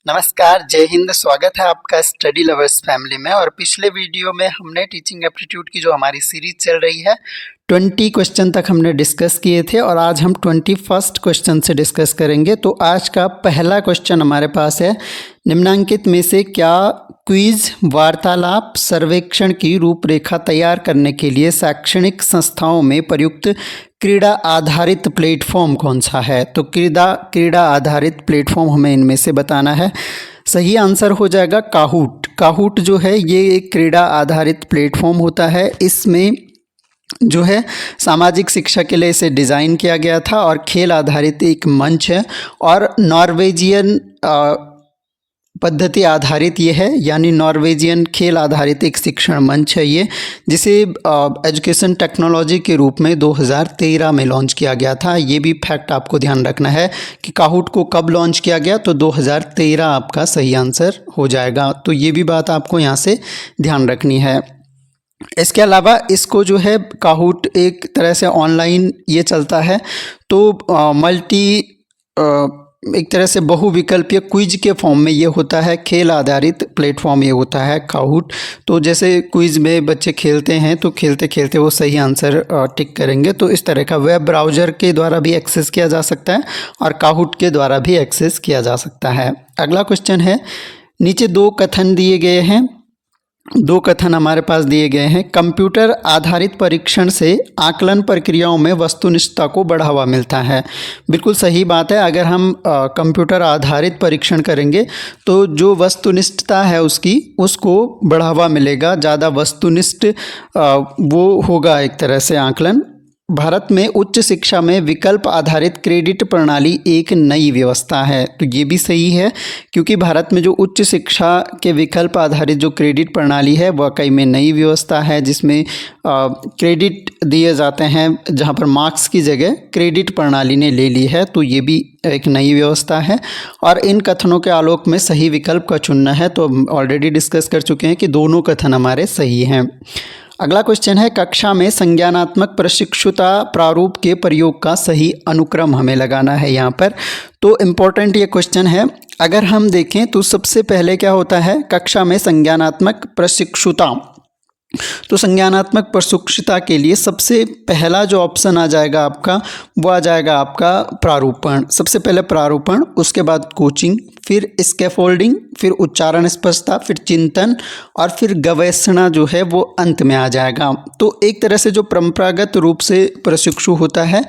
नमस्कार, जय हिंद। स्वागत है आपका स्टडी लवर्स फैमिली में। और पिछले वीडियो में हमने टीचिंग एप्टीट्यूड की जो हमारी सीरीज चल रही है 20 क्वेश्चन तक हमने डिस्कस किए थे और आज हम 21st क्वेश्चन से डिस्कस करेंगे। तो आज का पहला क्वेश्चन हमारे पास है, निम्नांकित में से क्या क्विज वार्तालाप सर्वेक्षण की रूपरेखा तैयार करने के लिए शैक्षणिक संस्थाओं में प्रयुक्त क्रीड़ा आधारित प्लेटफॉर्म कौन सा है? तो क्रीड़ा आधारित प्लेटफॉर्म हमें इनमें से बताना है। सही आंसर हो जाएगा काहूट। काहूट जो है ये एक क्रीड़ा आधारित प्लेटफॉर्म होता है। इसमें जो है सामाजिक शिक्षा के लिए इसे डिज़ाइन किया गया था और खेल आधारित एक मंच है और नॉर्वेजियन पद्धति आधारित ये है, यानी नॉर्वेजियन खेल आधारित एक शिक्षण मंच है ये, जिसे एजुकेशन टेक्नोलॉजी के रूप में 2013 में लॉन्च किया गया था। ये भी फैक्ट आपको ध्यान रखना है कि काहूट को कब लॉन्च किया गया, तो 2013 आपका सही आंसर हो जाएगा। तो ये भी बात आपको यहाँ से ध्यान रखनी है। इसके अलावा इसको जो है काहूट एक तरह से ऑनलाइन ये चलता है, तो एक तरह से बहुविकल्पीय क्विज के फॉर्म में ये होता है। खेल आधारित प्लेटफॉर्म ये होता है काहूट। तो जैसे क्विज में बच्चे खेलते हैं तो खेलते खेलते वो सही आंसर टिक करेंगे। तो इस तरह का वेब ब्राउज़र के द्वारा भी एक्सेस किया जा सकता है और काहूट के द्वारा भी एक्सेस किया जा सकता है। अगला क्वेश्चन है, नीचे दो कथन दिए गए हैं। दो कथन हमारे पास दिए गए हैं। कंप्यूटर आधारित परीक्षण से आकलन प्रक्रियाओं में वस्तुनिष्ठता को बढ़ावा मिलता है। बिल्कुल सही बात है। अगर हम कंप्यूटर आधारित परीक्षण करेंगे तो जो वस्तुनिष्ठता है उसको बढ़ावा मिलेगा, ज़्यादा वस्तुनिष्ठ वो होगा एक तरह से आकलन। भारत में उच्च शिक्षा में विकल्प आधारित क्रेडिट प्रणाली एक नई व्यवस्था है। तो ये भी सही है, क्योंकि भारत में जो उच्च शिक्षा के विकल्प आधारित जो क्रेडिट प्रणाली है वाकई में नई व्यवस्था है, जिसमें क्रेडिट दिए जाते हैं, जहां पर मार्क्स की जगह क्रेडिट प्रणाली ने ले ली है। तो ये भी एक नई व्यवस्था है और इन कथनों के आलोक में सही विकल्प का चुनना है। तो हम ऑलरेडी डिस्कस कर चुके हैं कि दोनों कथन हमारे सही हैं। अगला क्वेश्चन है, कक्षा में संज्ञानात्मक प्रशिक्षुता प्रारूप के प्रयोग का सही अनुक्रम हमें लगाना है यहाँ पर। तो इम्पोर्टेंट ये क्वेश्चन है। अगर हम देखें तो सबसे पहले क्या होता है, कक्षा में संज्ञानात्मक प्रशिक्षुता। तो संज्ञानात्मक प्रशिक्षुता के लिए सबसे पहला जो ऑप्शन आ जाएगा आपका, वो आ जाएगा आपका प्रारूपण। सबसे पहले प्रारूपण, उसके बाद कोचिंग, फिर स्कैफोल्डिंग, फिर उच्चारण स्पष्टता, फिर चिंतन और फिर गवेषणा जो है वो अंत में आ जाएगा। तो एक तरह से जो परंपरागत रूप से प्रशिक्षु होता है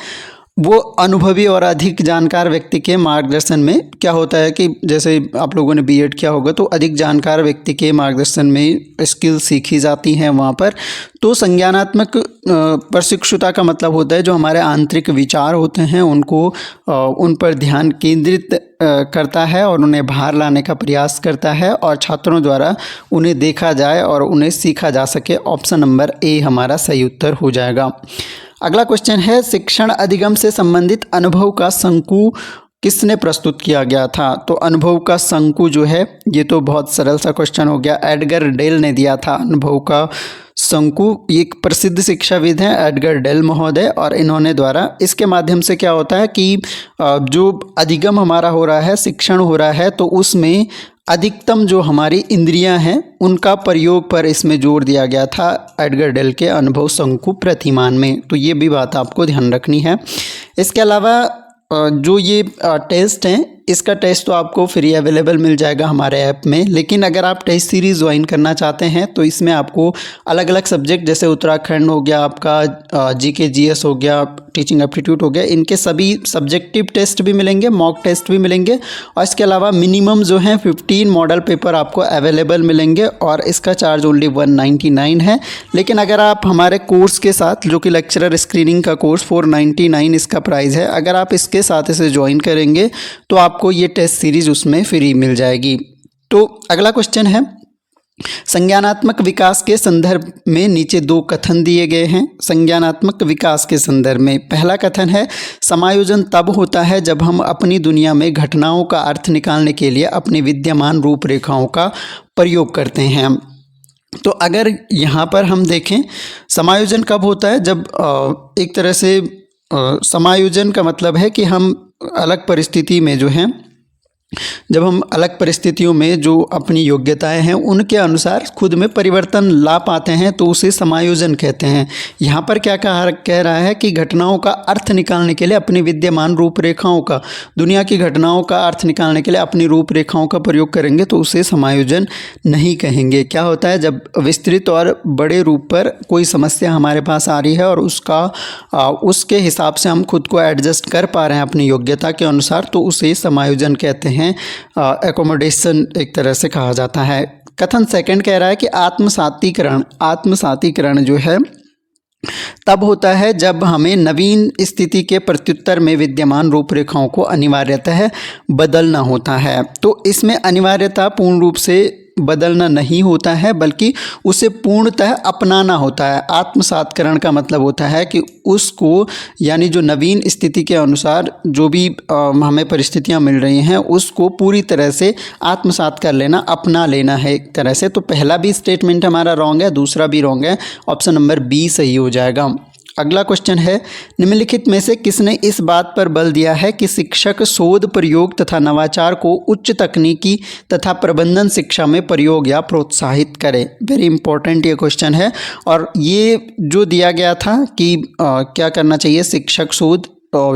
वो अनुभवी और अधिक जानकार व्यक्ति के मार्गदर्शन में क्या होता है कि जैसे आप लोगों ने बीएड किया होगा तो अधिक जानकार व्यक्ति के मार्गदर्शन में स्किल सीखी जाती हैं वहाँ पर। तो संज्ञानात्मक प्रशिक्षुता का मतलब होता है जो हमारे आंतरिक विचार होते हैं उनको उन पर ध्यान केंद्रित करता है और उन्हें बाहर लाने का प्रयास करता है और छात्रों द्वारा उन्हें देखा जाए और उन्हें सीखा जा सके। ऑप्शन नंबर ए हमारा सही उत्तर हो जाएगा। अगला क्वेश्चन है, शिक्षण अधिगम से संबंधित अनुभव का संकु किसने प्रस्तुत किया गया था? तो अनुभव का संकु जो है ये तो बहुत सरल सा क्वेश्चन हो गया। एडगर डेल ने दिया था अनुभव का संकु। ये एक प्रसिद्ध शिक्षाविद हैं एडगर डेल महोदय, और इन्होंने द्वारा इसके माध्यम से क्या होता है कि जो अधिगम हमारा हो रहा है, शिक्षण हो रहा है, तो उसमें अधिकतम जो हमारी इंद्रियां हैं उनका प्रयोग पर इसमें जोर दिया गया था एडगर डेल के अनुभव संकु प्रतिमान में। तो ये भी बात आपको ध्यान रखनी है। इसके अलावा जो ये टेस्ट हैं, इसका टेस्ट तो आपको फ्री अवेलेबल मिल जाएगा हमारे ऐप में। लेकिन अगर आप टेस्ट सीरीज़ ज्वाइन करना चाहते हैं तो इसमें आपको अलग अलग सब्जेक्ट जैसे उत्तराखंड हो गया, आपका जीके जीएस हो गया, टीचिंग एप्टीट्यूड हो गया, इनके सभी सब्जेक्टिव टेस्ट भी मिलेंगे, मॉक टेस्ट भी मिलेंगे और इसके अलावा मिनिमम जो है 15 मॉडल पेपर आपको अवेलेबल मिलेंगे और इसका चार्ज ओनली 199 है। लेकिन अगर आप हमारे कोर्स के साथ, जो कि लेक्चरर स्क्रीनिंग का कोर्स 499 इसका प्राइस है, अगर आप इसके साथ इसे ज्वाइन करेंगे तो आपको ये टेस्ट सीरीज उसमें फ्री मिल जाएगी। तो अगला क्वेश्चन है, संज्ञानात्मक विकास के संदर्भ में नीचे दो कथन दिए गए हैं। संज्ञानात्मक विकास के संदर्भ में पहला कथन है, समायोजन तब होता है जब हम अपनी दुनिया में घटनाओं का अर्थ निकालने के लिए अपनी विद्यमान रूपरेखाओं का प्रयोग करते हैं। तो अगर यहाँ पर हम देखें समायोजन कब होता है, जब एक तरह से समायोजन का मतलब है कि हम अलग परिस्थिति में जो है जब हम अलग परिस्थितियों में जो अपनी योग्यताएं हैं उनके अनुसार खुद में परिवर्तन ला पाते हैं तो उसे समायोजन कहते हैं। यहाँ पर क्या कह रहा है कि घटनाओं का अर्थ निकालने के लिए अपनी विद्यमान रूपरेखाओं का, दुनिया की घटनाओं का अर्थ निकालने के लिए अपनी रूपरेखाओं का प्रयोग करेंगे तो उसे समायोजन नहीं कहेंगे। क्या होता है, जब विस्तृत और बड़े रूप पर कोई समस्या हमारे पास आ रही है और उसके हिसाब से हम खुद को एडजस्ट कर पा रहे हैं अपनी योग्यता के अनुसार, तो उसे समायोजन कहते हैं। एकोमोडेशन एक तरह से कहा जाता है। कथन सेकंड कह रहा है कि आत्मसातीकरण जो है तब होता है जब हमें नवीन स्थिति के प्रत्युत्तर में विद्यमान रूपरेखाओं को अनिवार्यतः बदलना होता है। तो इसमें अनिवार्यता पूर्ण रूप से बदलना नहीं होता है बल्कि उसे पूर्णतः अपनाना होता है। आत्मसातकरण का मतलब होता है कि उसको, यानी जो नवीन स्थिति के अनुसार जो भी हमें परिस्थितियां मिल रही हैं उसको पूरी तरह से आत्मसात कर लेना, अपना लेना है एक तरह से। तो पहला भी स्टेटमेंट हमारा रॉन्ग है, दूसरा भी रॉन्ग है, ऑप्शन नंबर बी सही हो जाएगा। अगला क्वेश्चन है, निम्नलिखित में से किसने इस बात पर बल दिया है कि शिक्षक शोध, प्रयोग तथा नवाचार को उच्च तकनीकी तथा प्रबंधन शिक्षा में प्रयोग या प्रोत्साहित करे। वेरी इंपॉर्टेंट ये क्वेश्चन है और ये जो दिया गया था कि क्या करना चाहिए, शिक्षक शोध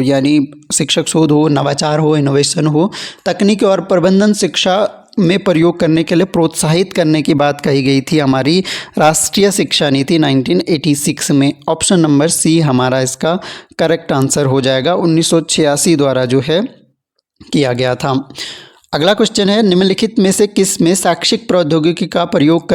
यानी शिक्षक शोध हो, नवाचार हो, इनोवेशन हो, तकनीक और प्रबंधन शिक्षा में प्रयोग करने के लिए प्रोत्साहित करने की बात कही गई थी हमारी राष्ट्रीय शिक्षा नीति 1986 में। ऑप्शन नंबर सी हमारा इसका करेक्ट आंसर हो जाएगा। 1986 द्वारा जो है किया गया था। अगला क्वेश्चन है, निम्नलिखित में से किस में शैक्षिक प्रौद्योगिकी का प्रयोग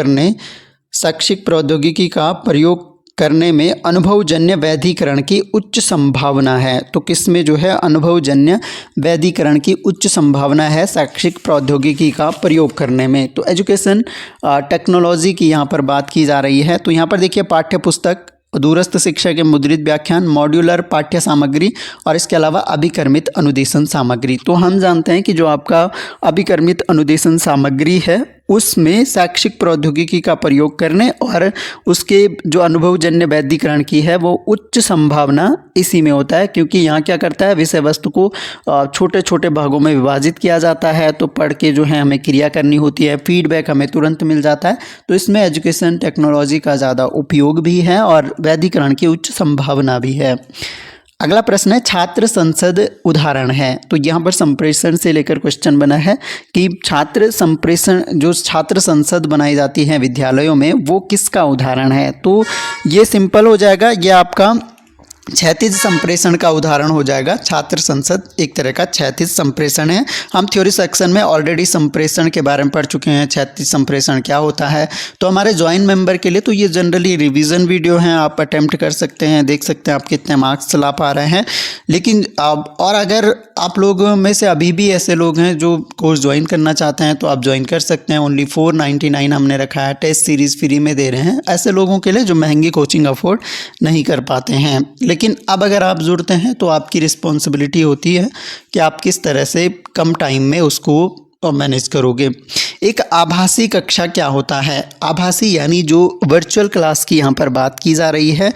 करने में अनुभवजन्य वैधीकरण की उच्च संभावना है? तो किसमें जो है अनुभवजन्य वैधीकरण की उच्च संभावना है शैक्षिक प्रौद्योगिकी का प्रयोग करने में? तो एजुकेशन टेक्नोलॉजी की यहाँ पर बात की जा रही है। तो यहाँ पर देखिए, पाठ्य पुस्तक, दूरस्थ शिक्षा के मुद्रित व्याख्यान, मॉड्यूलर पाठ्य सामग्री और इसके अलावा अभिकर्मित अनुदेशन सामग्री। तो हम जानते हैं कि जो आपका अभिकर्मित अनुदेशन सामग्री है उसमें शैक्षिक प्रौद्योगिकी का प्रयोग करने और उसके जो अनुभवजन्य वैधीकरण की है वो उच्च संभावना इसी में होता है, क्योंकि यहाँ क्या करता है, विषय वस्तु को छोटे छोटे भागों में विभाजित किया जाता है। तो पढ़ के जो है हमें क्रिया करनी होती है, फीडबैक हमें तुरंत मिल जाता है। तो इसमें एजुकेशन टेक्नोलॉजी का ज़्यादा उपयोग भी है और वैधीकरण की उच्च संभावना भी है। अगला प्रश्न है, छात्र संसद उदाहरण है। तो यहाँ पर संप्रेषण से लेकर क्वेश्चन बना है कि छात्र संसद बनाई जाती है विद्यालयों में, वो किसका उदाहरण है? तो ये सिंपल हो जाएगा, ये आपका क्षैतिज संप्रेषण का उदाहरण हो जाएगा। छात्र संसद एक तरह का क्षैतिज संप्रेषण है। हम थ्योरी सेक्शन में ऑलरेडी संप्रेषण के बारे में पढ़ चुके हैं, क्षैतिज संप्रेषण क्या होता है। तो हमारे ज्वाइन मेंबर के लिए तो ये जनरली रिवीजन वीडियो हैं, आप अटेम्प्ट कर सकते हैं, देख सकते हैं आप कितने मार्क्स ला पा रहे हैं। लेकिन और अगर आप लोगों में से अभी भी ऐसे लोग हैं जो कोर्स ज्वाइन करना चाहते हैं तो आप ज्वाइन कर सकते हैं। ओनली 499 हमने रखा है, टेस्ट सीरीज़ फ्री में दे रहे हैं ऐसे लोगों के लिए जो महंगी कोचिंग अफोर्ड नहीं कर पाते हैं। लेकिन अब अगर आप जुड़ते हैं तो आपकी रिस्पॉन्सिबिलिटी होती है कि आप किस तरह से कम टाइम में उसको मैनेज करोगे। एक आभासी कक्षा क्या होता है? आभासी यानी जो वर्चुअल क्लास की यहाँ पर बात की जा रही है,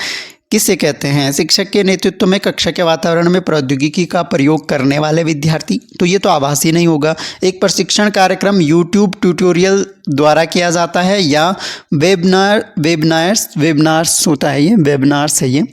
किसे कहते हैं? शिक्षक के नेतृत्व में कक्षा के वातावरण में प्रौद्योगिकी का प्रयोग करने वाले विद्यार्थी। तो ये तो आभासी नहीं होगा। एक प्रशिक्षण कार्यक्रम यूट्यूब ट्यूटोरियल द्वारा किया जाता है या वेबिनार्स होता है, ये वेबिनार्स है, ये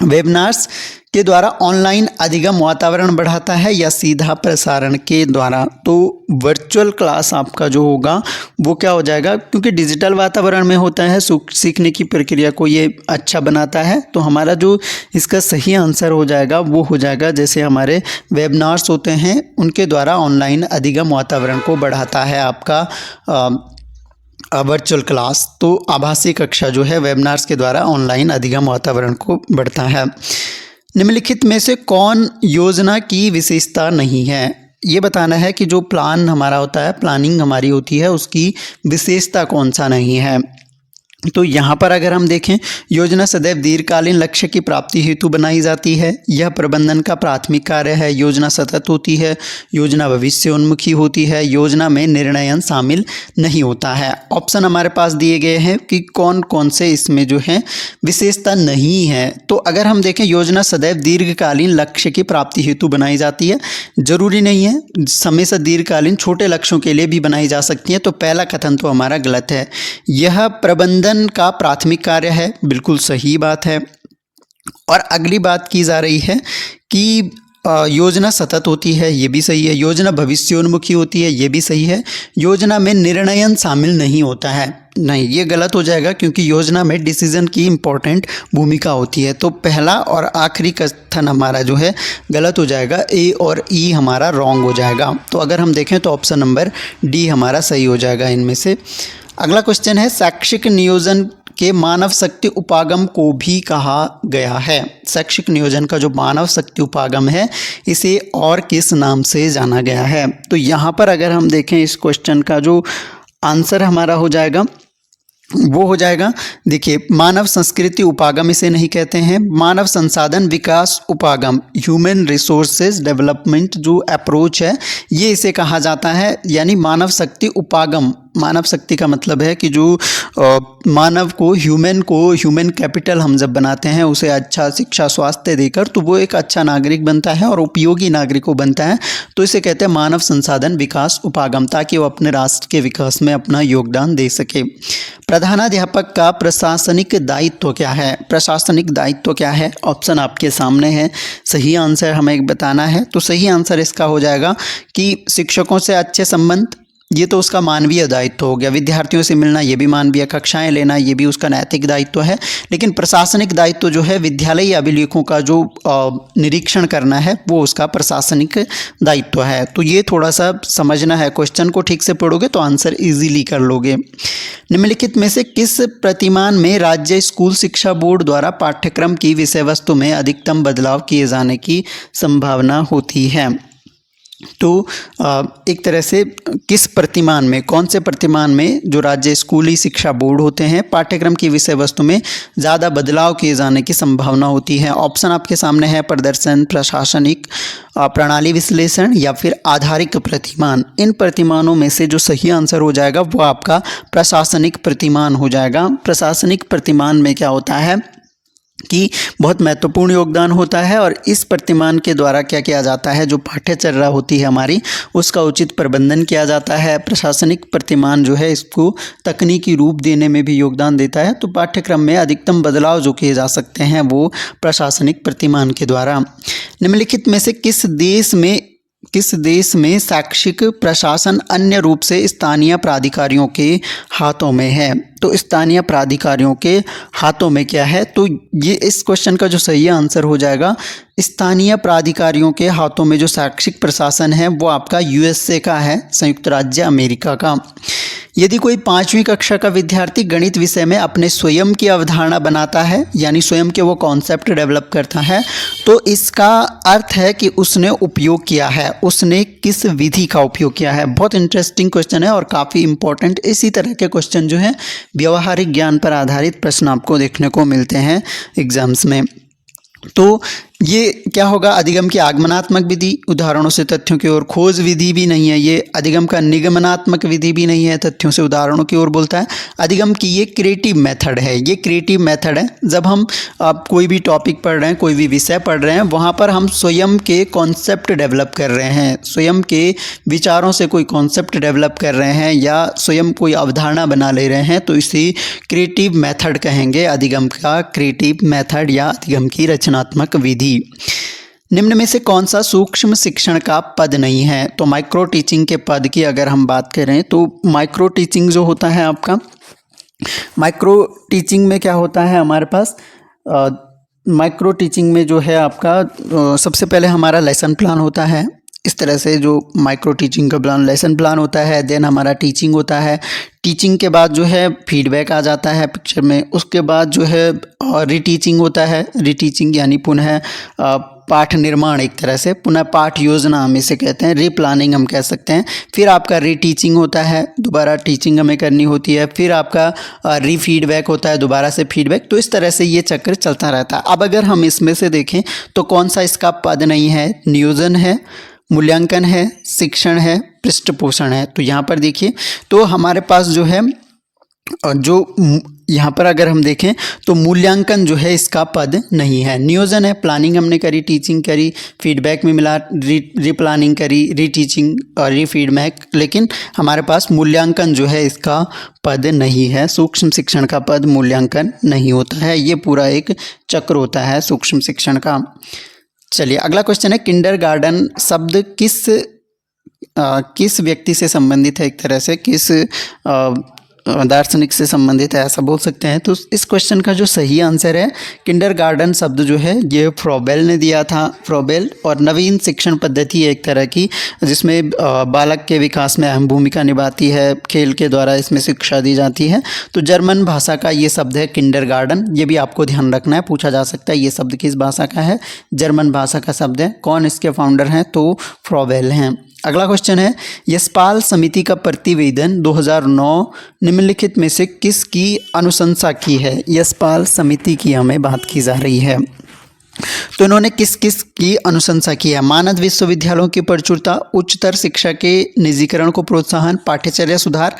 वेबिनार्स के द्वारा ऑनलाइन अधिगम वातावरण बढ़ाता है या सीधा प्रसारण के द्वारा। तो वर्चुअल क्लास आपका जो होगा वो क्या हो जाएगा, क्योंकि डिजिटल वातावरण में होता है, सीखने की प्रक्रिया को ये अच्छा बनाता है। तो हमारा जो इसका सही आंसर हो जाएगा वो हो जाएगा जैसे हमारे वेबिनार्स होते हैं उनके द्वारा ऑनलाइन अधिगम वातावरण को बढ़ाता है आपका वर्चुअल क्लास। तो आभासी कक्षा जो है वेबिनार्स के द्वारा ऑनलाइन अधिगम वातावरण को बढ़ता है। निम्नलिखित में से कौन योजना की विशेषता नहीं है? ये बताना है कि जो प्लान हमारा होता है, प्लानिंग हमारी होती है, उसकी विशेषता कौन सा नहीं है। तो यहाँ पर अगर हम देखें, योजना सदैव दीर्घकालीन लक्ष्य की प्राप्ति हेतु बनाई जाती है। यह प्रबंधन का प्राथमिक कार्य है। योजना सतत होती है। योजना भविष्योन्मुखी होती है। योजना में निर्णयन शामिल नहीं होता है। ऑप्शन हमारे पास दिए गए हैं कि कौन कौन से इसमें जो है विशेषता नहीं है। तो अगर हम देखें, योजना सदैव दीर्घकालीन लक्ष्य की प्राप्ति हेतु बनाई जाती है। जरूरी नहीं है, हमेशा दीर्घकालीन छोटे लक्ष्यों के लिए भी बनाई जा सकती है। तो पहला कथन तो हमारा गलत है। यह प्रबंधन का प्राथमिक कार्य है, बिल्कुल सही बात है। और अगली बात की जा रही है कि योजना सतत होती है, ये भी सही है। योजना भविष्योन्मुखी होती है, ये भी सही है। योजना में निर्णयन शामिल नहीं होता है, नहीं, ये गलत हो जाएगा, क्योंकि योजना में डिसीजन की इम्पोर्टेंट भूमिका होती है। तो पहला और आखिरी कथन हमारा जो है गलत हो जाएगा। ए और ई हमारा रॉन्ग हो जाएगा। तो अगर हम देखें तो ऑप्शन नंबर डी हमारा सही हो जाएगा इनमें से। अगला क्वेश्चन है, शैक्षिक नियोजन के मानव शक्ति उपागम को भी कहा गया है। शैक्षिक नियोजन का जो मानव शक्ति उपागम है, इसे और किस नाम से जाना गया है? तो यहाँ पर अगर हम देखें, इस क्वेश्चन का जो आंसर हमारा हो जाएगा वो हो जाएगा, देखिए, मानव संस्कृति उपागम इसे नहीं कहते हैं। मानव संसाधन विकास उपागम, ह्यूमन रिसोर्सेज डेवलपमेंट जो अप्रोच है, ये इसे कहा जाता है। यानी मानव शक्ति उपागम, मानव शक्ति का मतलब है कि जो मानव को ह्यूमन कैपिटल हम जब बनाते हैं, उसे अच्छा शिक्षा स्वास्थ्य देकर, तो वो एक अच्छा नागरिक बनता है और उपयोगी नागरिक बनता है। तो इसे कहते हैं मानव संसाधन विकास उपागम, ताकि वो अपने राष्ट्र के विकास में अपना योगदान दे सके। प्रधानाध्यापक का प्रशासनिक दायित्व क्या है? प्रशासनिक दायित्व क्या है? ऑप्शन आपके सामने है, सही आंसर हमें बताना है। तो सही आंसर इसका हो जाएगा कि शिक्षकों से अच्छे संबंध, ये तो उसका मानवीय दायित्व हो गया। विद्यार्थियों से मिलना, ये भी मानवीय, कक्षाएं लेना, ये भी उसका नैतिक दायित्व है। लेकिन प्रशासनिक दायित्व जो है, विद्यालयी अभिलेखों का जो निरीक्षण करना है, वो उसका प्रशासनिक दायित्व है। तो ये थोड़ा सा समझना है, क्वेश्चन को ठीक से पढ़ोगे तो आंसर इजीली कर लोगे। निम्नलिखित में से किस प्रतिमान में राज्य स्कूल शिक्षा बोर्ड द्वारा पाठ्यक्रम की विषय वस्तु में अधिकतम बदलाव किए जाने की संभावना होती है? तो एक तरह से किस प्रतिमान में, कौन से प्रतिमान में जो राज्य स्कूली शिक्षा बोर्ड होते हैं, पाठ्यक्रम की विषय वस्तु में ज़्यादा बदलाव किए जाने की संभावना होती है? ऑप्शन आपके सामने है, प्रदर्शन, प्रशासनिक, प्रणाली विश्लेषण या फिर आधारिक प्रतिमान। इन प्रतिमानों में से जो सही आंसर हो जाएगा वो आपका प्रशासनिक प्रतिमान हो जाएगा। प्रशासनिक प्रतिमान में क्या होता है कि बहुत महत्वपूर्ण योगदान होता है, और इस प्रतिमान के द्वारा क्या किया जाता है, जो पाठ्यचर्या होती है हमारी, उसका उचित प्रबंधन किया जाता है। प्रशासनिक प्रतिमान जो है, इसको तकनीकी रूप देने में भी योगदान देता है। तो पाठ्यक्रम में अधिकतम बदलाव जो किए जा सकते हैं वो प्रशासनिक प्रतिमान के द्वारा। निम्नलिखित में से किस देश में शैक्षिक प्रशासन अन्य रूप से स्थानीय प्राधिकारियों के हाथों में है? तो स्थानीय प्राधिकारियों के हाथों में क्या है? तो ये इस क्वेश्चन का जो सही आंसर हो जाएगा, स्थानीय प्राधिकारियों के हाथों में जो शैक्षिक प्रशासन है वो आपका यूएसए का है, संयुक्त राज्य अमेरिका का। यदि कोई 5वीं कक्षा का विद्यार्थी गणित विषय में अपने स्वयं की अवधारणा बनाता है, यानी स्वयं के वो कॉन्सेप्ट डेवलप करता है, तो इसका अर्थ है कि उसने उपयोग किया है, उसने किस विधि का उपयोग किया है। बहुत इंटरेस्टिंग क्वेश्चन है और काफ़ी इंपॉर्टेंट। इसी तरह के क्वेश्चन जो है व्यवहारिक ज्ञान पर आधारित प्रश्न आपको देखने को मिलते हैं एग्जाम्स में। तो ये क्या होगा, अधिगम की आगमनात्मक विधि, उदाहरणों से तथ्यों की ओर खोज विधि भी नहीं है ये। अधिगम का निगमनात्मक विधि भी नहीं है, तथ्यों से उदाहरणों की ओर बोलता है। अधिगम की ये क्रिएटिव मेथड है, ये क्रिएटिव मेथड है। जब हम कोई भी टॉपिक पढ़ रहे हैं, कोई भी विषय पढ़ रहे हैं, वहाँ पर हम स्वयं के कॉन्सेप्ट डेवलप कर रहे हैं, स्वयं के विचारों से कोई कॉन्सेप्ट डेवलप कर रहे हैं या स्वयं कोई अवधारणा बना ले रहे हैं, तो इसे क्रिएटिव मेथड कहेंगे। अधिगम का क्रिएटिव मेथड या अधिगम की रचनात्मक विधि। निम्न में से कौन सा सूक्ष्म शिक्षण का पद नहीं है? तो माइक्रो टीचिंग के पद की अगर हम बात करें तो माइक्रो टीचिंग जो होता है आपका, माइक्रो टीचिंग में क्या होता है हमारे पास, माइक्रो टीचिंग में जो है आपका सबसे पहले हमारा लेसन प्लान होता है। इस तरह से जो माइक्रो टीचिंग का लेसन प्लान होता है, देन हमारा टीचिंग होता है। टीचिंग के बाद जो है फीडबैक आ जाता है पिक्चर में। उसके बाद जो है रीटीचिंग होता है। रीटीचिंग यानी पुनः पाठ निर्माण, एक तरह से पुनः पाठ योजना हम इसे कहते हैं, रीप्लानिंग हम कह सकते हैं। फिर आपका रीटीचिंग होता है, दोबारा टीचिंग हमें करनी होती है। फिर आपका रीफीडबैक होता है, दोबारा से फीडबैक। तो इस तरह से ये चक्र चलता रहता है। अब अगर हम इसमें से देखें तो कौन सा इसका पद नहीं है? नियोजन है, मूल्यांकन है, शिक्षण है, पृष्ठपोषण है। तो यहाँ पर देखिए, तो हमारे पास जो है यहाँ पर अगर हम देखें तो मूल्यांकन जो है इसका पद नहीं है। नियोजन है, प्लानिंग हमने करी, टीचिंग करी, फीडबैक में मिला, रीप्लानिंग करी, रीटीचिंग और रीफीडबैक, लेकिन हमारे पास मूल्यांकन जो है इसका पद नहीं है। सूक्ष्म शिक्षण का पद मूल्यांकन नहीं होता है। ये पूरा एक चक्र होता है सूक्ष्म शिक्षण का। चलिए अगला क्वेश्चन है, किंडरगार्टन शब्द किस व्यक्ति से संबंधित है? एक तरह से किस दार्शनिक से संबंधित है, ऐसा बोल सकते हैं। तो इस क्वेश्चन का जो सही आंसर है, किंडरगार्टन शब्द जो है ये फ्रोबेल ने दिया था। फ्रोबेल और नवीन शिक्षण पद्धति है एक तरह की, जिसमें बालक के विकास में अहम भूमिका निभाती है, खेल के द्वारा इसमें शिक्षा दी जाती है। तो जर्मन भाषा का ये शब्द है किंडरगार्टन। ये भी आपको ध्यान रखना है, पूछा जा सकता है ये शब्द किस भाषा का है? जर्मन भाषा का शब्द है। कौन इसके फाउंडर हैं? तो फ्रोबेल हैं। अगला क्वेश्चन है, यशपाल समिति का प्रतिवेदन 2009 निम्नलिखित में से किसकी अनुशंसा की है? यशपाल समिति की हमें बात की जा रही है। तो इन्होंने किस किस की अनुशंसा की है? मानद विश्वविद्यालयों की प्रचुरता, उच्चतर शिक्षा के निजीकरण को प्रोत्साहन, पाठ्यचर्या सुधार,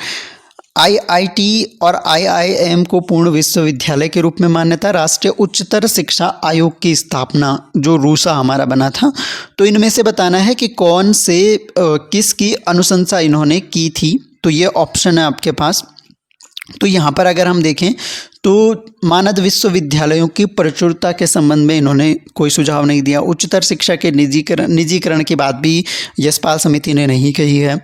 आईआईटी और आईआईएम को पूर्ण विश्वविद्यालय के रूप में मान्यता, राष्ट्रीय उच्चतर शिक्षा आयोग की स्थापना जो रूसा हमारा बना था। तो इनमें से बताना है कि कौन से किसकी अनुशंसा इन्होंने की थी। तो ये ऑप्शन है आपके पास। तो यहाँ पर अगर हम देखें तो मानद विश्वविद्यालयों की प्रचुरता के संबंध में इन्होंने कोई सुझाव नहीं दिया। उच्चतर शिक्षा के निजीकरण की बात भी यशपाल समिति ने नहीं कही है।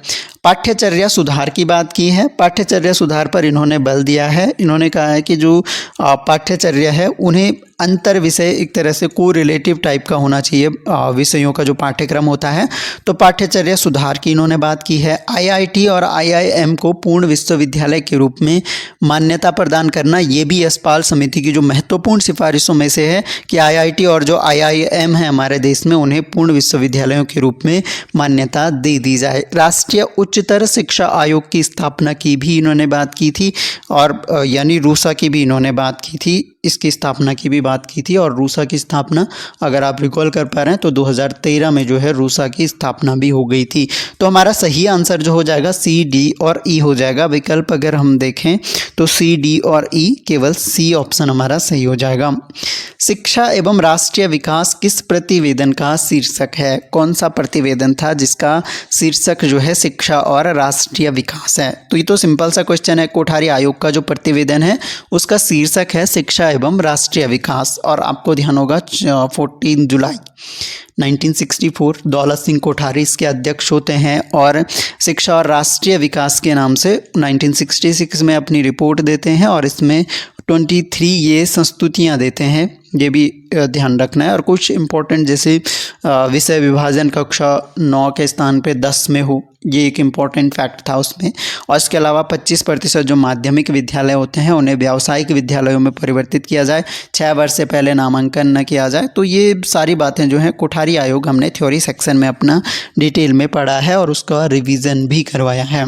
पाठ्यचर्या सुधार की बात की है। पाठ्यचर्या सुधार पर इन्होंने बल दिया है। इन्होंने कहा है कि जो पाठ्यचर्या है उन्हें अंतर विषय, एक तरह से को रिलेटिव टाइप का होना चाहिए विषयों का जो पाठ्यक्रम होता है। तो पाठ्यचर्या सुधार की इन्होंने बात की है। आईआईटी और आईआईएम को पूर्ण विश्वविद्यालय के रूप में मान्यता प्रदान करना, ये भी यशपाल समिति की जो महत्वपूर्ण सिफारिशों में से है कि आईआईटी और जो आईआईएम है हमारे देश में, उन्हें पूर्ण विश्वविद्यालयों के रूप में मान्यता दे दी जाए। राष्ट्रीय उच्चतर शिक्षा आयोग की स्थापना की भी इन्होंने बात की थी, और यानी रूसा की भी इन्होंने बात की थी, इसकी स्थापना की भी बात की थी। और रूसा की स्थापना अगर आप रिकॉल कर पा रहे हैं तो 2013 में जो है रूसा की स्थापना भी हो गई थी। तो हमारा सही आंसर जो हो जाएगा सी, डी और ई हो जाएगा। विकल्प अगर हम देखें तो सी, डी और ई, केवल सी ऑप्शन हमारा सही हो जाएगा। शिक्षा एवं राष्ट्रीय विकास किस प्रतिवेदन का शीर्षक है? कौन सा प्रतिवेदन था जिसका शीर्षक जो है शिक्षा और राष्ट्रीय विकास है? तो ये तो सिंपल सा क्वेश्चन है। कोठारी आयोग का जो प्रतिवेदन है उसका शीर्षक है शिक्षा एवं राष्ट्रीय विकास। और आपको ध्यान होगा 14 जुलाई 1964 दौलत सिंह कोठारी इसके अध्यक्ष होते हैं, और शिक्षा और राष्ट्रीय विकास के नाम से 1966 में अपनी रिपोर्ट देते हैं, और इसमें 23 ये संस्तुतियाँ देते हैं। ये भी ध्यान रखना है। और कुछ इम्पोर्टेंट जैसे विषय विभाजन कक्षा 9 के स्थान पे 10 में हो, ये एक इम्पॉर्टेंट फैक्ट था उसमें। और इसके अलावा 25% जो माध्यमिक विद्यालय होते हैं उन्हें व्यावसायिक विद्यालयों में परिवर्तित किया जाए, 6 वर्ष से पहले नामांकन न किया जाए। तो ये सारी बातें जो हैं कोठारी आयोग हमने थ्योरी सेक्शन में अपना डिटेल में पढ़ा है और उसका रिवीजन भी करवाया है।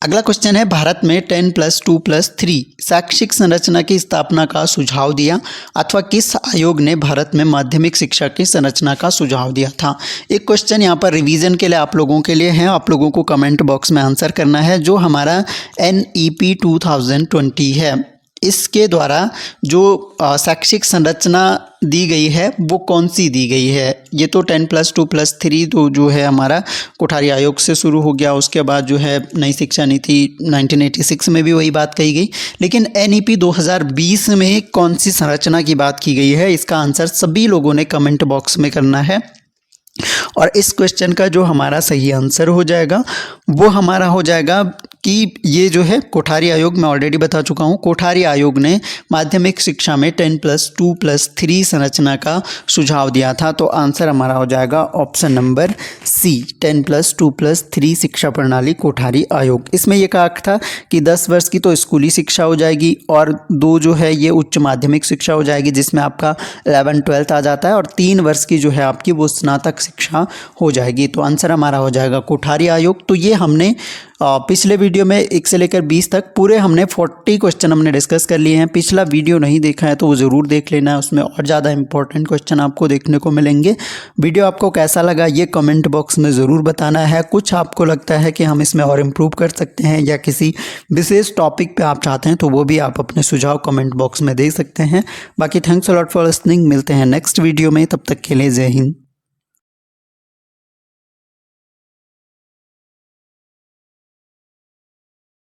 अगला क्वेश्चन है, भारत में 10+2+3 शैक्षिक संरचना की स्थापना का सुझाव दिया, अथवा किस आयोग ने भारत में माध्यमिक शिक्षा की संरचना का सुझाव दिया था? एक क्वेश्चन यहाँ पर रिवीजन के लिए आप लोगों के लिए है, आप लोगों को कमेंट बॉक्स में आंसर करना है। जो हमारा NEP 2020 है, इसके द्वारा जो शैक्षिक संरचना दी गई है वो कौन सी दी गई है? ये तो 10+2+3 तो जो है हमारा कोठारी आयोग से शुरू हो गया। उसके बाद जो है नई शिक्षा नीति 1986 में भी वही बात कही गई। लेकिन NEP 2020 में कौन सी संरचना की बात की गई है? इसका आंसर सभी लोगों ने कमेंट बॉक्स में करना है। और इस क्वेश्चन का जो हमारा सही आंसर हो जाएगा वो हमारा हो जाएगा कि ये जो है कोठारी आयोग मैं ऑलरेडी बता चुका हूँ। कोठारी आयोग ने माध्यमिक शिक्षा में 10+2+3 संरचना का सुझाव दिया था। तो आंसर हमारा हो जाएगा ऑप्शन नंबर सी, 10+2+3 शिक्षा प्रणाली कोठारी आयोग। इसमें यह कहा था कि 10 वर्ष की तो स्कूली शिक्षा हो जाएगी और 2 जो है ये उच्च माध्यमिक शिक्षा हो जाएगी, जिसमें आपका 11-12 आ जाता है, और 3 वर्ष की जो है आपकी वो स्नातक शिक्षा हो जाएगी। तो आंसर हमारा हो जाएगा कोठारी आयोग। तो ये हमने पिछले वीडियो में 1 से लेकर 20 तक पूरे हमने 40 क्वेश्चन हमने डिस्कस कर लिए हैं। पिछला वीडियो नहीं देखा है तो वो ज़रूर देख लेना है, उसमें और ज़्यादा इंपॉर्टेंट क्वेश्चन आपको देखने को मिलेंगे। वीडियो आपको कैसा लगा ये कमेंट बॉक्स में ज़रूर बताना है। कुछ आपको लगता है कि हम इसमें और इम्प्रूव कर सकते हैं या किसी विशेष टॉपिक पर आप चाहते हैं तो वो भी आप अपने सुझाव कमेंट बॉक्स में दे सकते हैं। बाकी thanks a lot for listening. मिलते हैं नेक्स्ट वीडियो में, तब तक के लिए जय हिंद।